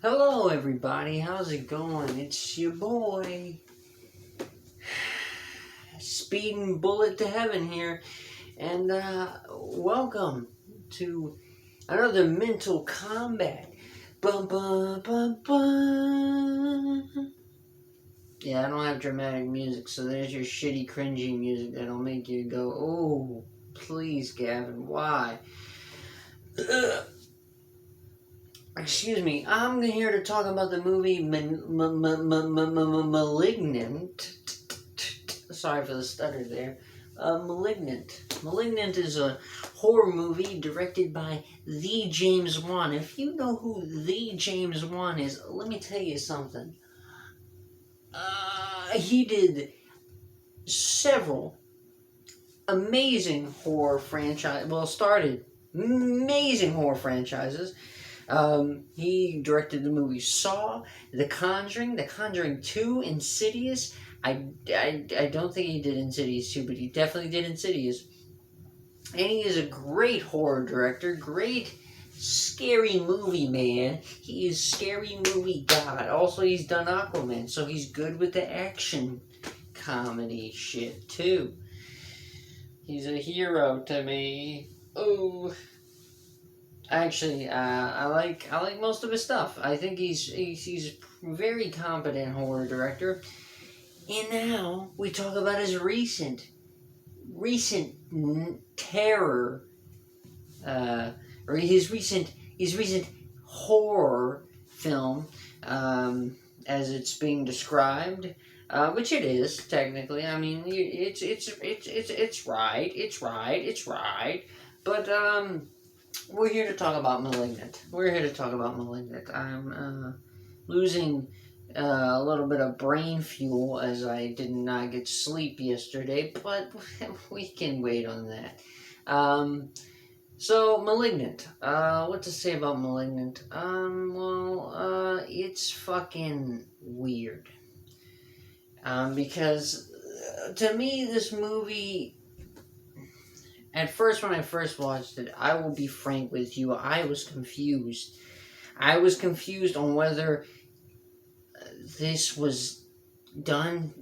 Hello, everybody. How's it going? It's your boy, Speeding Bullet to Heaven here, and welcome to another mental combat. Bum bum bum bum. Yeah, I don't have dramatic music, so there's your shitty, cringy music that'll make you go, "Oh, please, Gavin, why?" Excuse me, I'm here to talk about the movie Malignant. Sorry for the stutter there. Malignant. Malignant is a horror movie directed by the James Wan. If you know who the James Wan is, let me tell you something. He did several amazing horror franchise. Well, started amazing horror franchises. He directed the movie Saw, The Conjuring 2, Insidious. I don't think he did Insidious 2, but he definitely did Insidious. And he is a great horror director, great scary movie man. He is scary movie god. Also, he's done Aquaman, so he's good with the action comedy shit, too. He's a hero to me. Oh. Actually, I like most of his stuff. I think he's a very competent horror director. And now we talk about his recent terror, or his recent horror film, as it's being described, which it is technically. I mean, it's right. But we're here to talk about Malignant. I'm losing a little bit of brain fuel as I did not get sleep yesterday, but we can wait on that. So, Malignant. What to say about Malignant? It's fucking weird. Because to me, this movie... At first, when I first watched it, I will be frank with you, I was confused. I was confused on whether this was done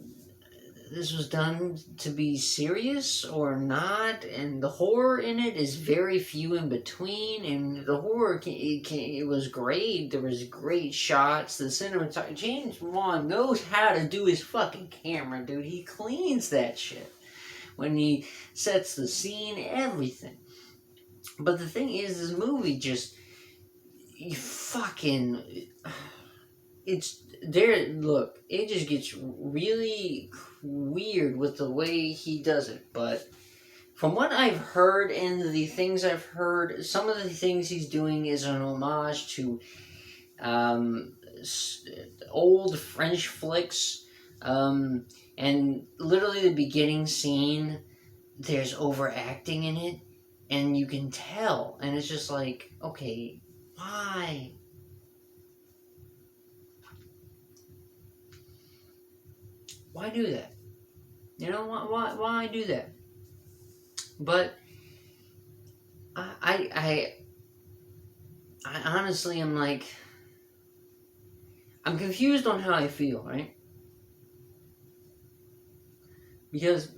to be serious or not, and the horror in it is very few in between, and the horror, it was great. There was great shots. The cinematography, James Wan knows how to do his fucking camera, dude. He cleans that shit when he sets the scene, everything. But the thing is, this movie just, it's there. Look, it just gets really weird with the way he does it. But from what I've heard and the things I've heard, some of the things he's doing is an homage to old French flicks. And literally the beginning scene, there's overacting in it, and you can tell. And it's just like, okay, why? Why do that? You know, why do that? But I honestly am like, I'm confused on how I feel, right? Because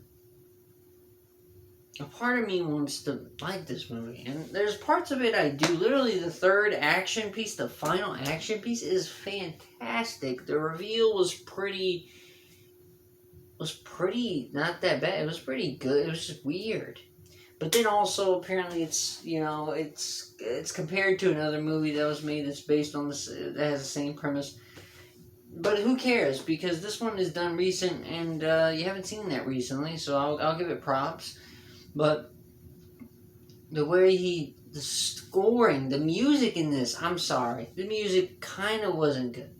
a part of me wants to like this movie, and there's parts of it I do. Literally, the third action piece, the final action piece, is fantastic. The reveal was pretty not that bad. It was pretty good. It was just weird. But then also, apparently, it's compared to another movie that was made that's based on this, that has the same premise. But who cares? Because this one is done recent, and you haven't seen that recently, so I'll give it props. But the scoring, the music in this, I'm sorry, the music kind of wasn't good.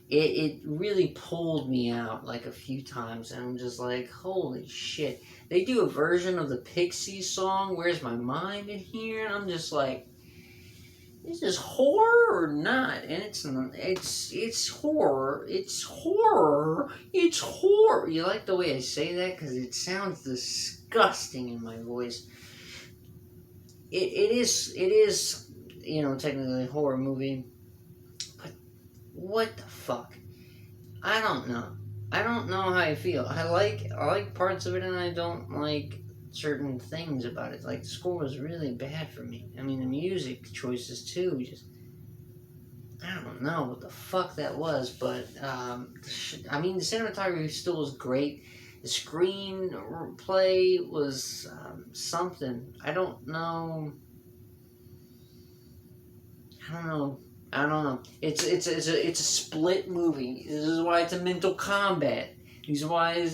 It really pulled me out like a few times, and I'm just like, holy shit. They do a version of the Pixies song, Where's My Mind, in here, and I'm just like, is this horror or not? And it's horror. It's horror. It's horror. You like the way I say that? Because it sounds disgusting in my voice. It is, technically a horror movie. But What the fuck? I don't know. I don't know how I feel. I like parts of it, and I don't like certain things about it. Like the score was really bad for me. I mean, the music choices too. Just I don't know what the fuck that was, but I mean, the cinematography still was great. The screenplay was something. I don't know. I don't know. I don't know. It's a split movie. This is why it's a mental combat. This is why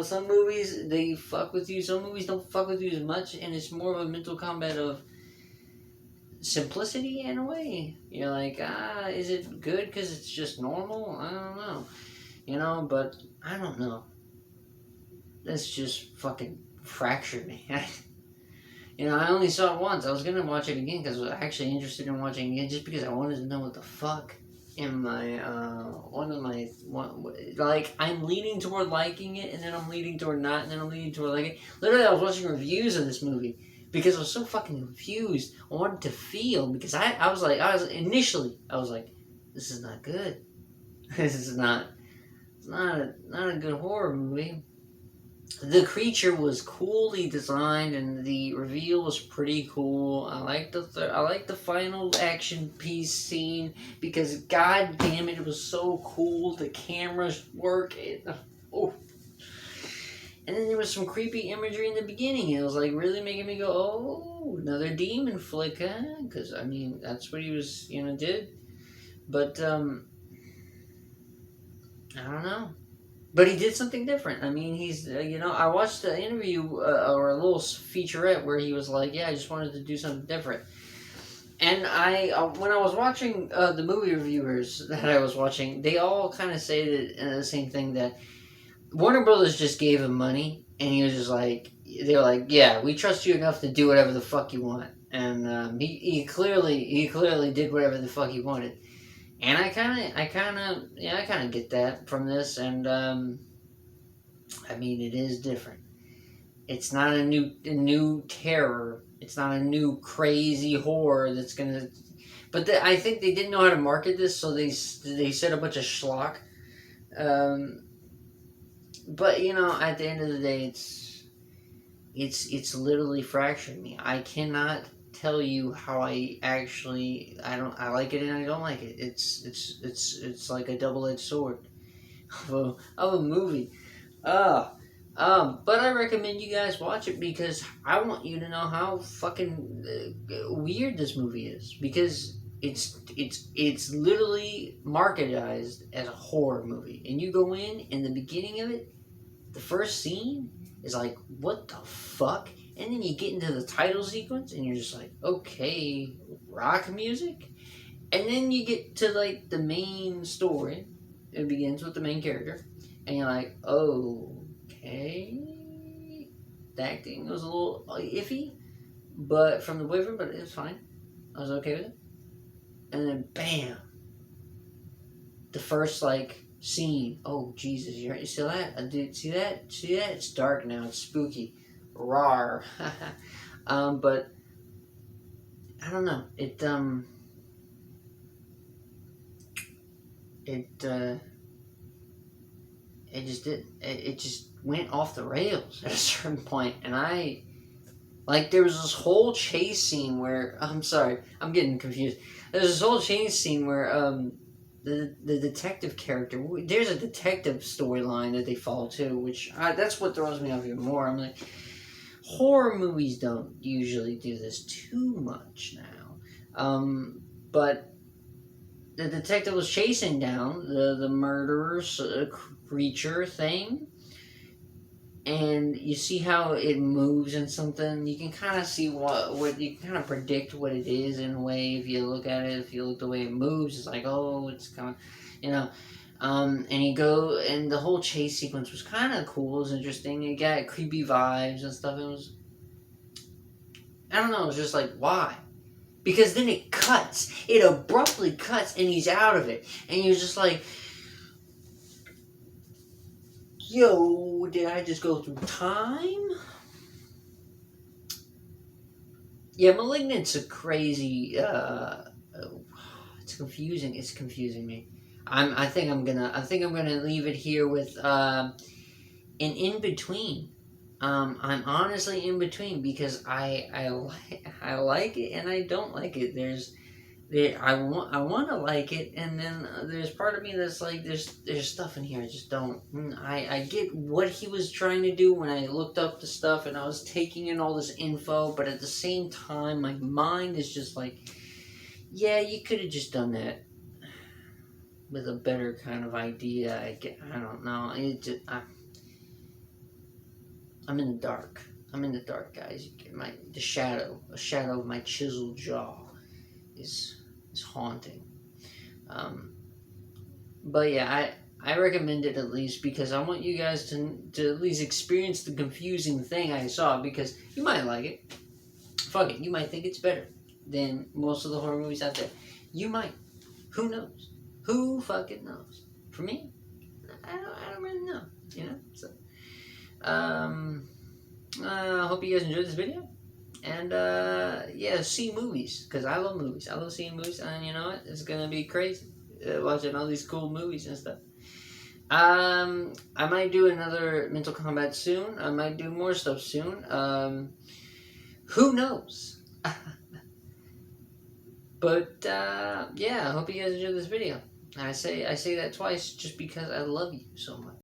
some movies they fuck with you. Some movies don't fuck with you as much, and it's more of a mental combat of simplicity in a way. You're like, is it good because it's just normal? I don't know. But I don't know. That's just fucking fractured me. I only saw it once. I was gonna watch it again because I was actually interested in watching it again, just because I wanted to know what the fuck am my like I'm leaning toward liking it, and then I'm leaning toward not, and then I'm leaning toward liking it. Literally, I was watching reviews of this movie because I was so fucking confused. I wanted to feel because I was like I was like, this is not good. This is not. It's not a good horror movie. The creature was coolly designed, and the reveal was pretty cool. I like the final action piece scene because god damn it, it was so cool. The cameras work. Oh. And then there was some creepy imagery in the beginning. It was like really making me go, oh, another demon flick, huh? Because I mean that's what he was did. But I don't know. But he did something different. I mean, I watched the interview or a little featurette where he was like, yeah, I just wanted to do something different. And when I was watching the movie reviewers that I was watching, they all kind of say the same thing, that Warner Brothers just gave him money, and he was just like, they were like, yeah, we trust you enough to do whatever the fuck you want. And he clearly did whatever the fuck he wanted. And I kind of get that from this, and I mean, it is different. It's not a new terror. It's not a new crazy horror that's gonna. But I think they didn't know how to market this, so they said a bunch of schlock. Um, but at the end of the day, it's literally fractured me. I cannot tell you how I like it and I don't like it. It's like a double-edged sword of a movie. Uh, but I recommend you guys watch it because I want you to know how fucking weird this movie is, because it's literally marketized as a horror movie, and you go in the beginning of it, the first scene is like, what the fuck? And then you get into the title sequence and you're just like, okay, rock music? And then you get to like the main story. It begins with the main character. And you're like, okay. The acting was a little iffy, but from the boyfriend, but it was fine. I was okay with it. And then bam. The first like scene. Oh Jesus, you see that? I did see that. See that? It's dark now. It's spooky. Rawr. But I don't know. It just did. It just went off the rails at a certain point, and there was this whole chase scene where I'm sorry, I'm getting confused. There's this whole chase scene where the detective character, there's a detective storyline that they follow too, which that's what throws me off even more. I'm like, horror movies don't usually do this too much now, but the detective was chasing down the murderer's creature thing, and you see how it moves and something. You can kind of see what you can kind of predict what it is in a way if you look at it. If you look the way it moves, it's like, oh, it's kind of, and the whole chase sequence was kind of cool. It was interesting. It got creepy vibes and stuff. It was, I don't know. It was just like, why? Because then it cuts. It abruptly cuts, and he's out of it, and you're just like, yo, did I just go through time? Yeah, Malignant's a crazy, it's confusing me. I think I'm gonna leave it here with an in between. I'm honestly in between because I like it and I don't like it. I want to like it, and then there's part of me that's like there's stuff in here I just don't. I get what he was trying to do when I looked up the stuff and I was taking in all this info, but at the same time my mind is just like, yeah, you could have just done that with a better kind of idea. I don't know. I'm in the dark. I'm in the dark, guys. A shadow of my chiseled jaw is haunting. Um, but yeah, I recommend it at least because I want you guys to at least experience the confusing thing I saw, because you might like it. Fuck it, you might think it's better than most of the horror movies out there. You might. Who knows? Who fucking knows? For me, I don't really know. You know. So, hope you guys enjoyed this video. And yeah, see movies, because I love movies. I love seeing movies, and you know what? It's gonna be crazy watching all these cool movies and stuff. I might do another Mental Combat soon. I might do more stuff soon. Who knows? But yeah, I hope you guys enjoyed this video. I say that twice just because I love you so much.